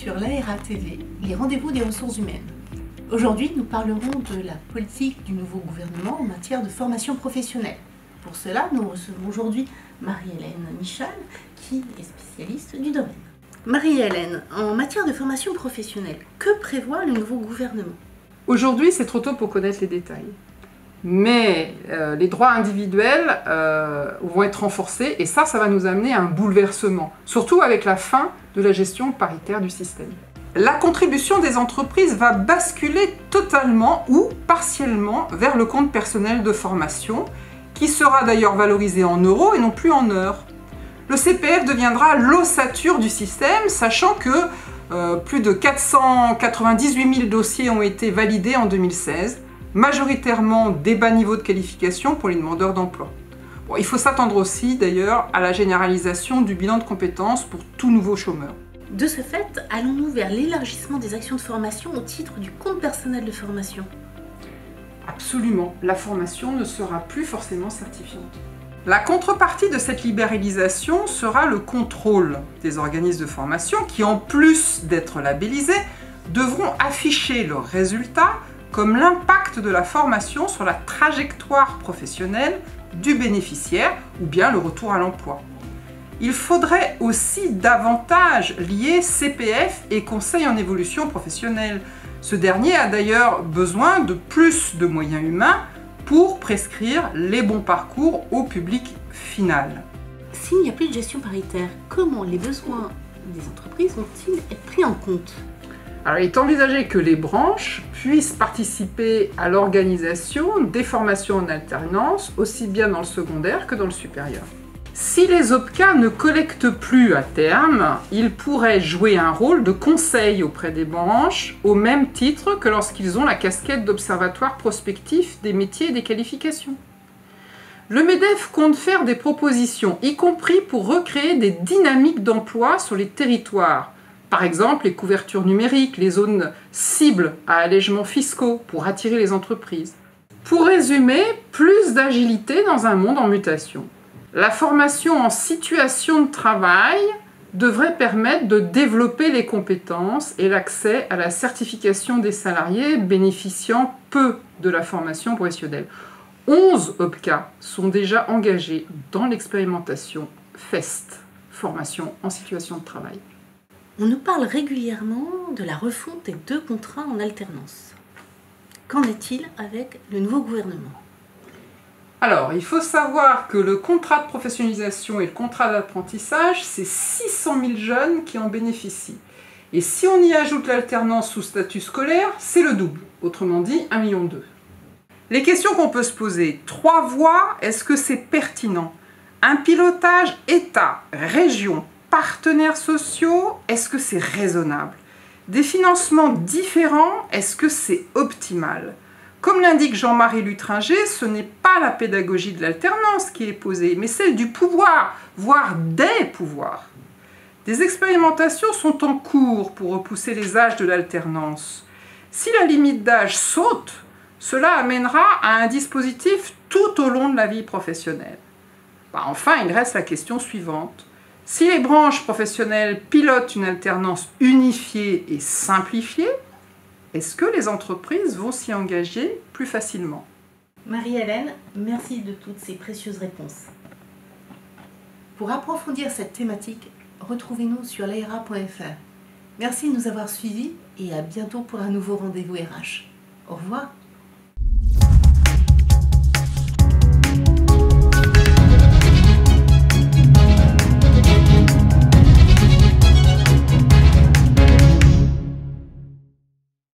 sur l'AERA TV, les rendez-vous des ressources humaines. Aujourd'hui, nous parlerons de la politique du nouveau gouvernement en matière de formation professionnelle. Pour cela, nous recevons aujourd'hui Marie-Hélène Michal, qui est spécialiste du domaine. Marie-Hélène, en matière de formation professionnelle, que prévoit le nouveau gouvernement? Aujourd'hui, c'est trop tôt pour connaître les détails. Mais les droits individuels vont être renforcés et ça va nous amener à un bouleversement, surtout avec la fin de la gestion paritaire du système. La contribution des entreprises va basculer totalement ou partiellement vers le compte personnel de formation, qui sera d'ailleurs valorisé en euros et non plus en heures. Le CPF deviendra l'ossature du système, sachant que plus de 498 000 dossiers ont été validés en 2016, majoritairement des bas niveaux de qualification pour les demandeurs d'emploi. Bon, il faut s'attendre aussi d'ailleurs à la généralisation du bilan de compétences pour tout nouveau chômeur. De ce fait, allons-nous vers l'élargissement des actions de formation au titre du compte personnel de formation? Absolument, la formation ne sera plus forcément certifiante. La contrepartie de cette libéralisation sera le contrôle des organismes de formation qui, en plus d'être labellisés, devront afficher leurs résultats comme l'impact de la formation sur la trajectoire professionnelle du bénéficiaire ou bien le retour à l'emploi. Il faudrait aussi davantage lier CPF et conseil en évolution professionnelle. Ce dernier a d'ailleurs besoin de plus de moyens humains pour prescrire les bons parcours au public final. S'il n'y a plus de gestion paritaire, comment les besoins des entreprises vont-ils être pris en compte? Alors, il est envisagé que les branches puissent participer à l'organisation des formations en alternance, aussi bien dans le secondaire que dans le supérieur. Si les OPCA ne collectent plus à terme, ils pourraient jouer un rôle de conseil auprès des branches, au même titre que lorsqu'ils ont la casquette d'observatoire prospectif des métiers et des qualifications. Le MEDEF compte faire des propositions, y compris pour recréer des dynamiques d'emploi sur les territoires. Par exemple, les couvertures numériques, les zones cibles à allègements fiscaux pour attirer les entreprises. Pour résumer, plus d'agilité dans un monde en mutation. La formation en situation de travail devrait permettre de développer les compétences et l'accès à la certification des salariés bénéficiant peu de la formation professionnelle. 11 OPCA sont déjà engagés dans l'expérimentation FEST, formation en situation de travail. On nous parle régulièrement de la refonte des 2 contrats en alternance. Qu'en est-il avec le nouveau gouvernement? Alors, il faut savoir que le contrat de professionnalisation et le contrat d'apprentissage, c'est 600 000 jeunes qui en bénéficient. Et si on y ajoute l'alternance sous statut scolaire, c'est le double, autrement dit 1,2 million. Les questions qu'on peut se poser, 3 voies, est-ce que c'est pertinent? Un pilotage État, région, partenaires sociaux, est-ce que c'est raisonnable? Des financements différents, est-ce que c'est optimal? Comme l'indique Jean-Marie Lutringer, ce n'est pas la pédagogie de l'alternance qui est posée, mais celle du pouvoir, voire des pouvoirs. Des expérimentations sont en cours pour repousser les âges de l'alternance. Si la limite d'âge saute, cela amènera à un dispositif tout au long de la vie professionnelle. Enfin, il reste la question suivante. Si les branches professionnelles pilotent une alternance unifiée et simplifiée, est-ce que les entreprises vont s'y engager plus facilement? Marie-Hélène, merci de toutes ces précieuses réponses. Pour approfondir cette thématique, retrouvez-nous sur laera.fr. Merci de nous avoir suivis et à bientôt pour un nouveau rendez-vous RH. Au revoir.